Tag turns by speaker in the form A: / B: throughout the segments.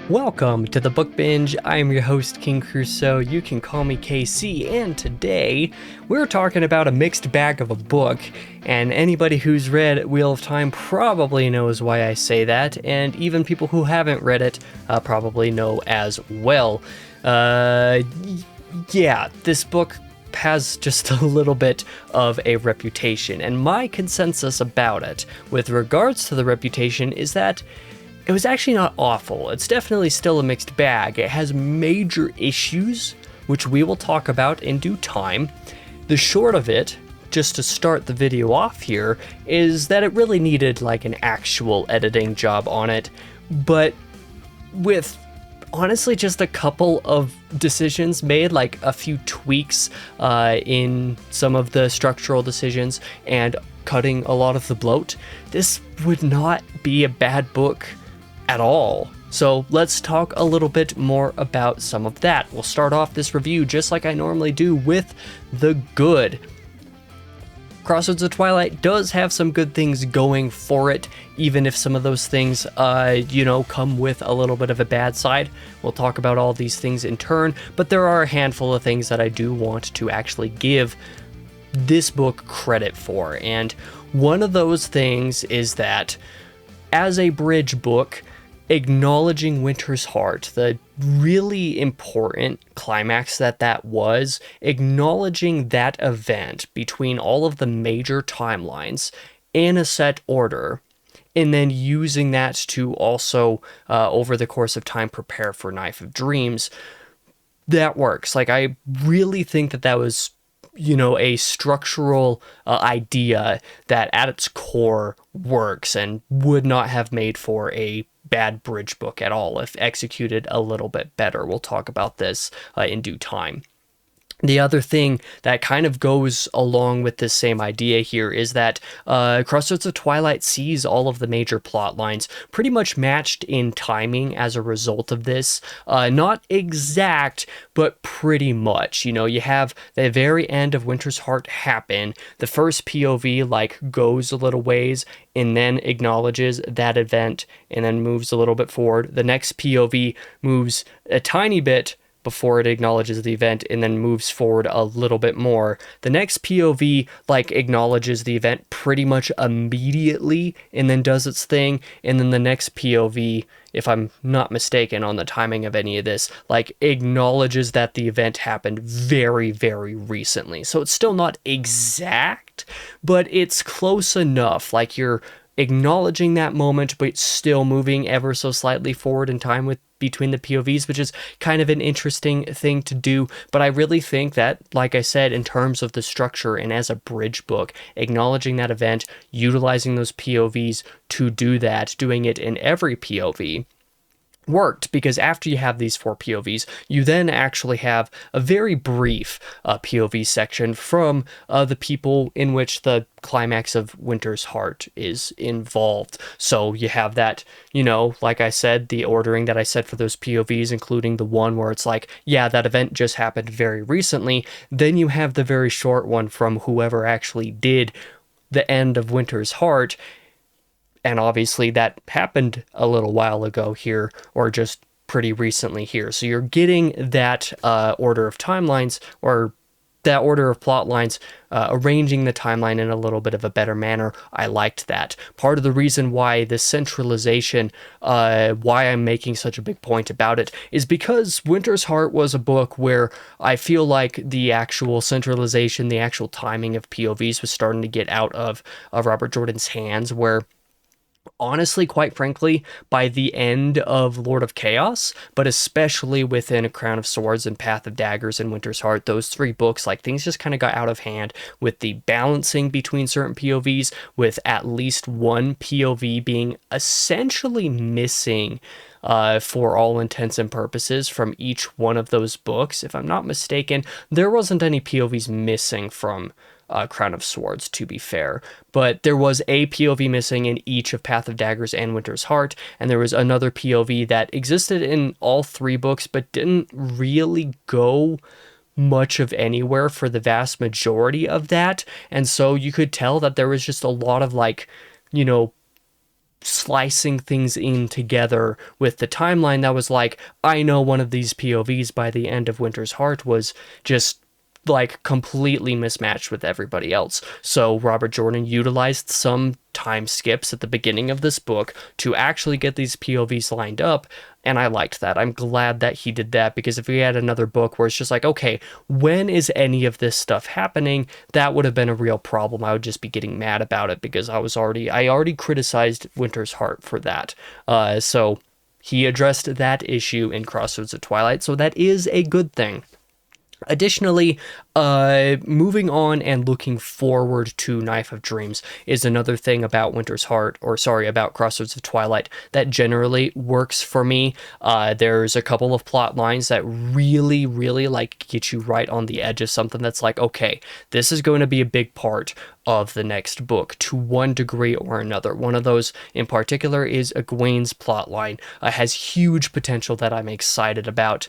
A: Welcome to the Book Binge. I am your host, King Crusoe. You can call me KC, and today we're talking about a mixed bag of a book, and anybody who's read Wheel of Time probably knows why I say that, and even people who haven't read it probably know as well. Yeah, this book has just a little bit of a reputation, and my consensus about it with regards to the reputation is that it was actually not awful. It's definitely still a mixed bag. It has major issues, which we will talk about in due time. The short of it, just to start the video off here, is that it really needed like an actual editing job on it, but with honestly just a couple of decisions made, like a few tweaks in some of the structural decisions and cutting a lot of the bloat, this would not be a bad book at all. So let's talk a little bit more about some of that. We'll start off this review just like I normally do with the good. Crossroads of Twilight does have some good things going for it, even if some of those things, come with a little bit of a bad side. We'll talk about all these things in turn, but there are a handful of things that I do want to actually give this book credit for. And one of those things is that as a bridge book, acknowledging Winter's Heart, the really important climax that was, acknowledging that event between all of the major timelines in a set order, and then using that to also, over the course of time, prepare for Knife of Dreams, that works. Like, I really think that was a structural idea that at its core works and would not have made for a bad bridge book at all if executed a little bit better. We'll talk about this in due time. The other thing that kind of goes along with this same idea here is that Crossroads of Twilight sees all of the major plot lines pretty much matched in timing as a result of this. Not exact, but pretty much. You have the very end of Winter's Heart happen. The first POV goes a little ways and then acknowledges that event and then moves a little bit forward. The next POV moves a tiny bit before it acknowledges the event and then moves forward a little bit more. The next POV acknowledges the event pretty much immediately and then does its thing, and then the next POV, if I'm not mistaken on the timing of any of this, acknowledges that the event happened very, very recently. So it's still not exact, but it's close enough. You're acknowledging that moment, but still moving ever so slightly forward in time between the POVs, which is kind of an interesting thing to do. But I really think that, like I said, in terms of the structure and as a bridge book, acknowledging that event, utilizing those POVs to do that, doing it in every POV, worked, because after you have these four POVs, you then actually have a very brief POV section from the people in which the climax of Winter's Heart is involved. So you have that, like I said, the ordering that I said for those POVs, including the one where it's that event just happened very recently. Then you have the very short one from whoever actually did the end of Winter's Heart. And obviously that happened a little while ago here, or just pretty recently here. So you're getting that order of timelines, or that order of plot lines, arranging the timeline in a little bit of a better manner. I liked that. Part of the reason why this centralization, why I'm making such a big point about it, is because Winter's Heart was a book where I feel like the actual centralization, the actual timing of POVs was starting to get out of Robert Jordan's hands, where honestly, quite frankly, by the end of Lord of Chaos, but especially within A Crown of Swords and Path of Daggers and Winter's Heart, those three books, things just kind of got out of hand with the balancing between certain POVs, with at least one POV being essentially missing for all intents and purposes from each one of those books. If I'm not mistaken, there wasn't any POVs missing from Crown of Swords, to be fair, but there was a POV missing in each of Path of Daggers and Winter's Heart, and there was another POV that existed in all three books but didn't really go much of anywhere for the vast majority of that. And so you could tell that there was just a lot of slicing things in together with the timeline that was like, I know one of these POVs by the end of Winter's Heart was just like completely mismatched with everybody else. So Robert Jordan utilized some time skips at the beginning of this book to actually get these POVs lined up, and I liked that. I'm glad that he did that, because if we had another book where it's just like, okay, when is any of this stuff happening, that would have been a real problem. I would just be getting mad about it, because I already criticized Winter's Heart for that. So he addressed that issue in Crossroads of Twilight, so that is a good thing. Additionally, moving on and looking forward to Knife of Dreams is another thing about about Crossroads of Twilight that generally works for me. There's a couple of plot lines that really, really like get you right on the edge of something that's like, okay, this is going to be a big part of the next book to one degree or another. One of those in particular is Egwene's plotline. Has huge potential that I'm excited about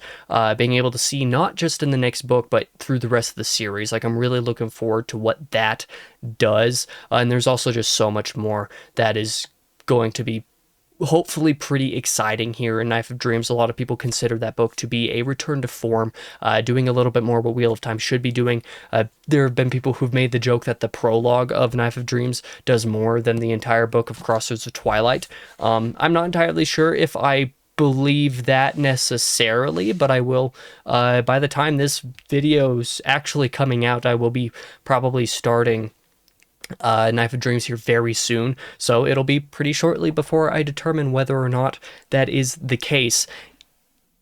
A: being able to see, not just in the next book, but through the rest of the series. Like, I'm really looking forward to what that does. And there's also just so much more that is going to be hopefully pretty exciting here in Knife of Dreams. A lot of people consider that book to be a return to form, doing a little bit more what Wheel of Time should be doing. There have been people who've made the joke that the prologue of Knife of Dreams does more than the entire book of Crossroads of Twilight. I'm not entirely sure if I believe that necessarily, but I will, by the time this video's actually coming out, I will be probably starting Knife of Dreams here very soon, so it'll be pretty shortly before I determine whether or not that is the case.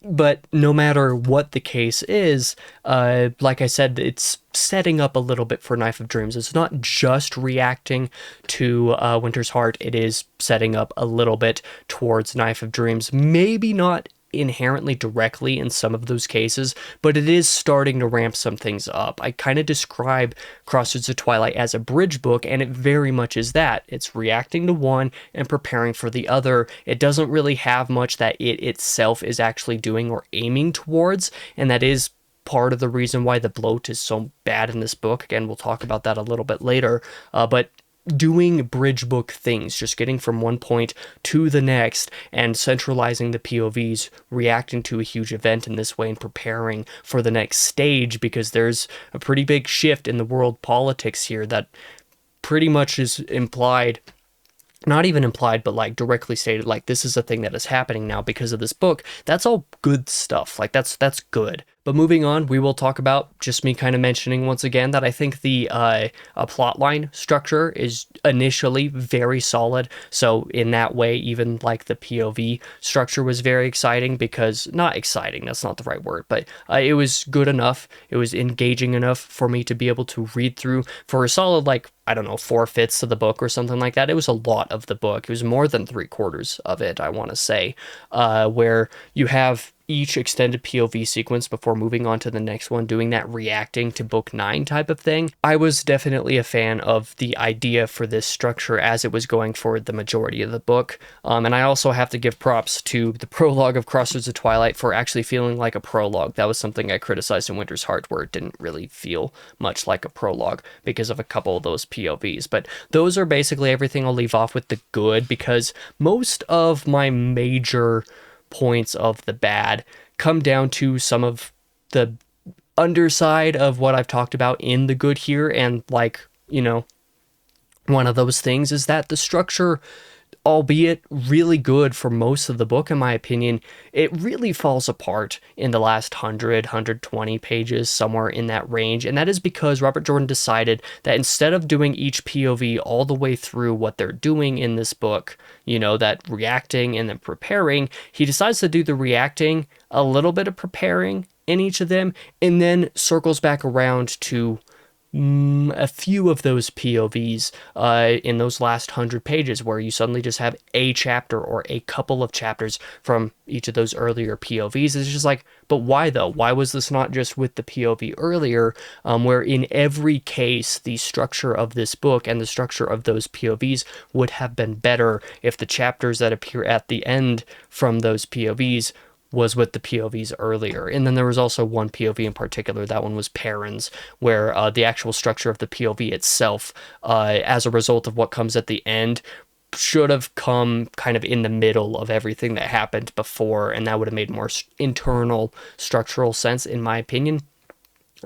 A: But no matter what the case is, like I said, it's setting up a little bit for Knife of Dreams. It's not just reacting to Winter's Heart, it is setting up a little bit towards Knife of Dreams. Maybe not inherently directly in some of those cases, but it is starting to ramp some things up. I kind of describe Crossroads of Twilight as a bridge book, and it very much is that. It's reacting to one and preparing for the other. It doesn't really have much that it itself is actually doing or aiming towards, and that is part of the reason why the bloat is so bad in this book. Again, we'll talk about that a little bit later, but doing bridge book things, just getting from one point to the next and centralizing the POVs, reacting to a huge event in this way and preparing for the next stage, because there's a pretty big shift in the world politics here that pretty much is implied, not even implied, but like directly stated, like this is a thing that is happening now because of this book. That's all good stuff. Like that's good. But moving on, we will talk about just me kind of mentioning once again that I think the plotline structure is initially very solid. So in that way, even like the POV structure was very exciting, because not exciting, that's not the right word, but it was good enough. It was engaging enough for me to be able to read through for a solid, like, I don't know, 4/5 of the book or something like that. It was a lot of the book. It was more than 3/4 of it, I want to say, where you have each extended POV sequence before moving on to the next one, doing that reacting to book 9 type of thing. I was definitely a fan of the idea for this structure as it was going for the majority of the book. And I also have to give props to the prologue of Crossroads of Twilight for actually feeling like a prologue. That was something I criticized in Winter's Heart, where it didn't really feel much like a prologue because of a couple of those POVs. But those are basically everything. I'll leave off with the good, because most of my major points of the bad come down to some of the underside of what I've talked about in the good here. And like, you know, one of those things is that the structure, albeit really good for most of the book, in my opinion, it really falls apart in the last 120 pages, somewhere in that range. And that is because Robert Jordan decided that instead of doing each POV all the way through what they're doing in this book, you know, that reacting and then preparing, he decides to do the reacting, a little bit of preparing in each of them, and then circles back around to a few of those POVs in those last 100 pages, where you suddenly just have a chapter or a couple of chapters from each of those earlier POVs. It's just like, but why though? Why was this not just with the POV earlier, where in every case the structure of this book and the structure of those POVs would have been better if the chapters that appear at the end from those POVs was with the POVs earlier. And then there was also one POV in particular, that one was Perrin's, where the actual structure of the POV itself, as a result of what comes at the end, should have come kind of in the middle of everything that happened before, and that would have made more internal structural sense, in my opinion.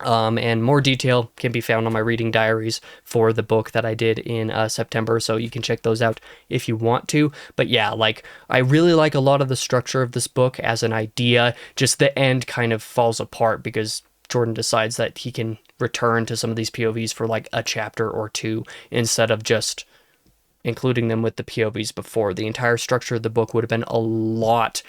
A: And more detail can be found on my reading diaries for the book that I did in September, so you can check those out if you want to. But yeah, like, I really like a lot of the structure of this book as an idea. Just the end kind of falls apart because Jordan decides that he can return to some of these POVs for like a chapter or two instead of just including them with the POVs before. The entire structure of the book would have been a lot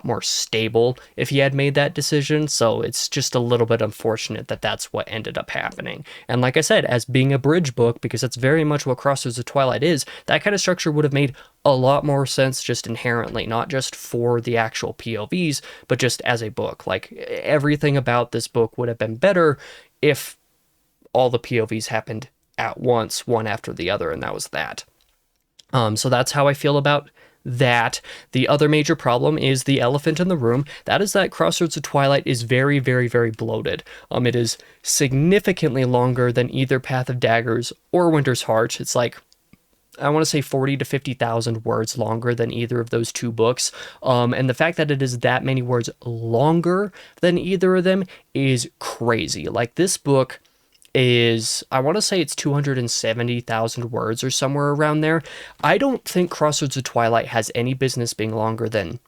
A: more stable if he had made that decision. So it's just a little bit unfortunate that that's what ended up happening. And like I said, as being a bridge book, because that's very much what Crossroads of Twilight is, that kind of structure would have made a lot more sense just inherently, not just for the actual POVs, but just as a book. Like, everything about this book would have been better if all the POVs happened at once, one after the other, and that was that. So that's how I feel about that. The other major problem is the elephant in the room. That is that Crossroads of Twilight is very, very, very bloated. It is significantly longer than either Path of Daggers or Winter's Heart. It's like, I want to say 40 to 50,000 words longer than either of those two books. And the fact that it is that many words longer than either of them is crazy. Like, this book is, I want to say it's 270,000 words or somewhere around there. I don't think Crossroads of Twilight has any business being longer than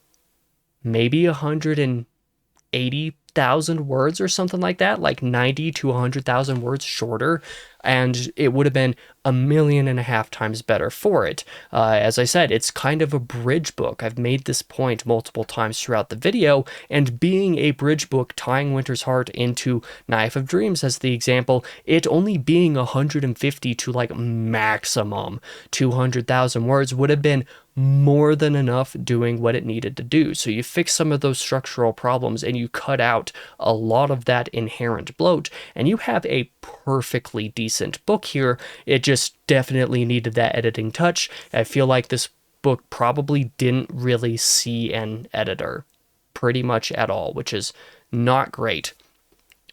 A: maybe 180,000 words or something like that, like 90 to 100,000 words shorter, and it would have been 1.5 million times better for it. As I said, it's kind of a bridge book. I've made this point multiple times throughout the video, and being a bridge book, tying Winter's Heart into Knife of Dreams as the example, it only being 150 to like maximum 200,000 words would have been more than enough doing what it needed to do. So you fix some of those structural problems and you cut out a lot of that inherent bloat, and you have a perfectly decent book here. It just definitely needed that editing touch. I feel like this book probably didn't really see an editor pretty much at all, which is not great.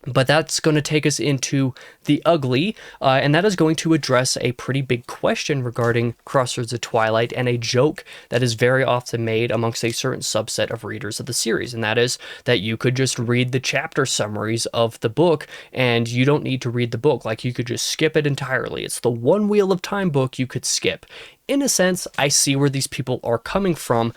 A: But that's going to take us into the ugly, and that is going to address a pretty big question regarding Crossroads of Twilight and a joke that is very often made amongst a certain subset of readers of the series, and that is that you could just read the chapter summaries of the book and you don't need to read the book. Like, you could just skip it entirely. It's the one Wheel of Time book you could skip. In a sense, I see where these people are coming from,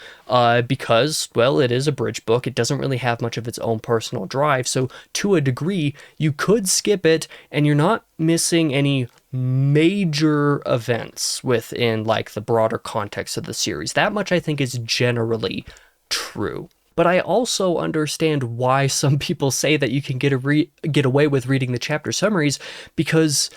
A: because, well, it is a bridge book. It doesn't really have much of its own personal drive, so to a degree, you could skip it, and you're not missing any major events within, like, the broader context of the series. That much, I think, is generally true. But I also understand why some people say that you can get away with reading the chapter summaries, because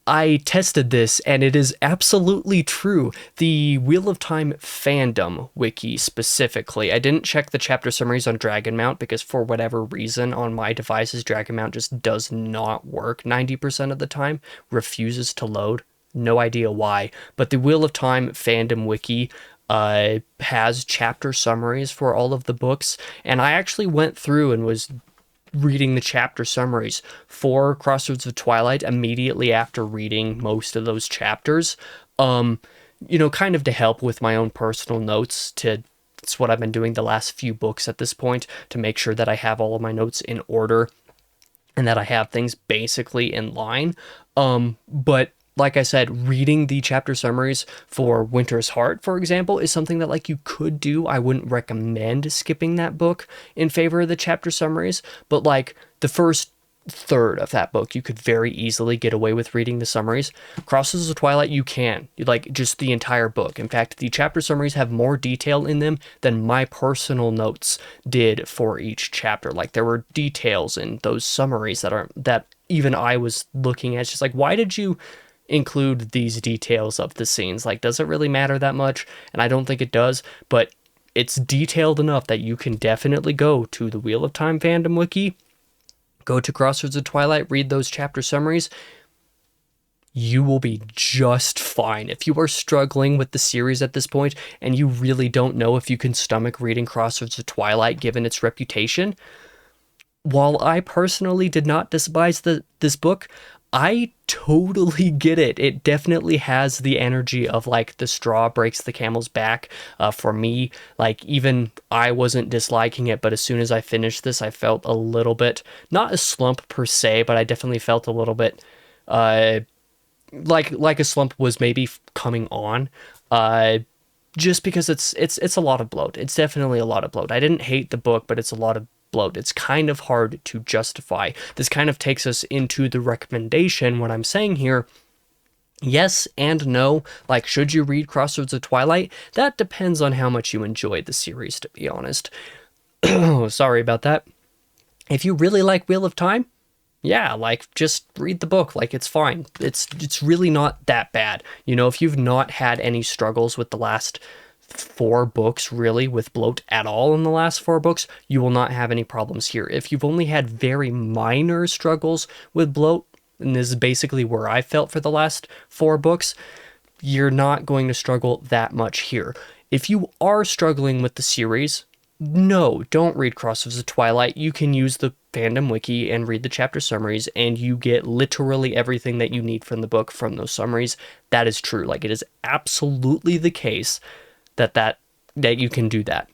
A: I tested this, and it is absolutely true. The Wheel of Time fandom wiki specifically, I didn't check the chapter summaries on Dragonmount because for whatever reason on my devices, Dragonmount just does not work 90% of the time, refuses to load. No idea why. But the Wheel of Time fandom wiki has chapter summaries for all of the books, and I actually went through and was reading the chapter summaries for Crossroads of Twilight immediately after reading most of those chapters, kind of to help with my own personal notes. It's what I've been doing the last few books at this point, to make sure that I have all of my notes in order and that I have things basically in line. But like I said, reading the chapter summaries for Winter's Heart, for example, is something that, like, you could do. I wouldn't recommend skipping that book in favor of the chapter summaries, but like the first third of that book, you could very easily get away with reading the summaries. Crossroads of Twilight, you can. Like, just the entire book. In fact, the chapter summaries have more detail in them than my personal notes did for each chapter. Like, there were details in those summaries that even I was looking at. It's just like, why did you include these details of the scenes? Like, does it really matter that much? And I don't think it does, but it's detailed enough that you can definitely go to the Wheel of Time fandom wiki, go to Crossroads of Twilight, read those chapter summaries. You will be just fine. If you are struggling with the series at this point and you really don't know if you can stomach reading Crossroads of Twilight given its reputation, while I personally did not despise this book, I totally get it. It definitely has the energy of like the straw breaks the camel's back. For me, like even I wasn't disliking it, but as soon as I finished this, I felt a little bit, not a slump per se, but I definitely felt a little bit like a slump was maybe coming on. Just because it's a lot of bloat. It's definitely a lot of bloat. I didn't hate the book, but it's a lot of bloat. It's kind of hard to justify. This kind of takes us into the recommendation. What I'm saying here, yes and no. Like, should you read Crossroads of Twilight? That depends on how much you enjoyed the series, to be honest. Sorry about that. If you really like Wheel of Time, yeah, like, just read the book. Like, it's fine. It's really not that bad. You know, if you've not had any struggles with the last 4 books, really, with bloat at all in the last 4 books, you will not have any problems here. If you've only had very minor struggles with bloat, and this is basically where I felt for the last 4 books, you're not going to struggle that much here. If you are struggling with the series, no, don't read Crossroads of Twilight. You can use the fandom wiki and read the chapter summaries, and you get literally everything that you need from the book from those summaries. That is true. Like, it is absolutely the case that you can do that.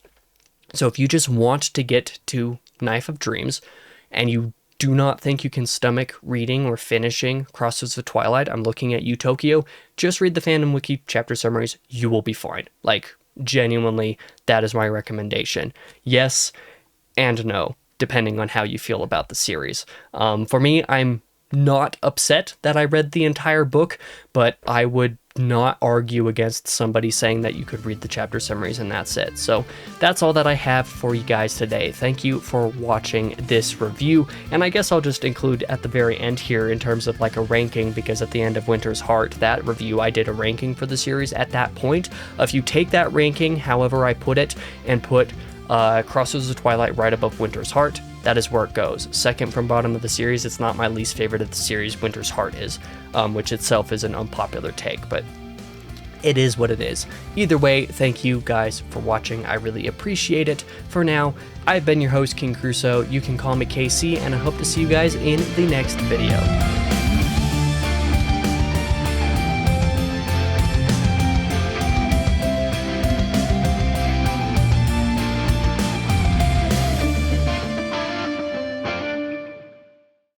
A: So if you just want to get to Knife of Dreams and you do not think you can stomach reading or finishing Crossroads of Twilight, I'm looking at you, Tokyo, just read the fandom wiki chapter summaries. You will be fine. Like, genuinely, that is my recommendation. Yes and no, depending on how you feel about the series. For me, I'm not upset that I read the entire book, but I would not argue against somebody saying that you could read the chapter summaries and that's it. So that's all that I have for you guys today. Thank you for watching this review, and I guess I'll just include at the very end here in terms of like a ranking, because at the end of Winter's Heart, that review, I did a ranking for the series at that point. If you take that ranking, however I put it, and put Crossroads of Twilight right above Winter's Heart, that is where it goes. Second from bottom of the series. It's not my least favorite of the series. Winter's Heart is, which itself is an unpopular take, but it is what it is. Either way, thank you guys for watching. I really appreciate it. For now, I've been your host, King Crusoe. You can call me KC, and I hope to see you guys in the next video.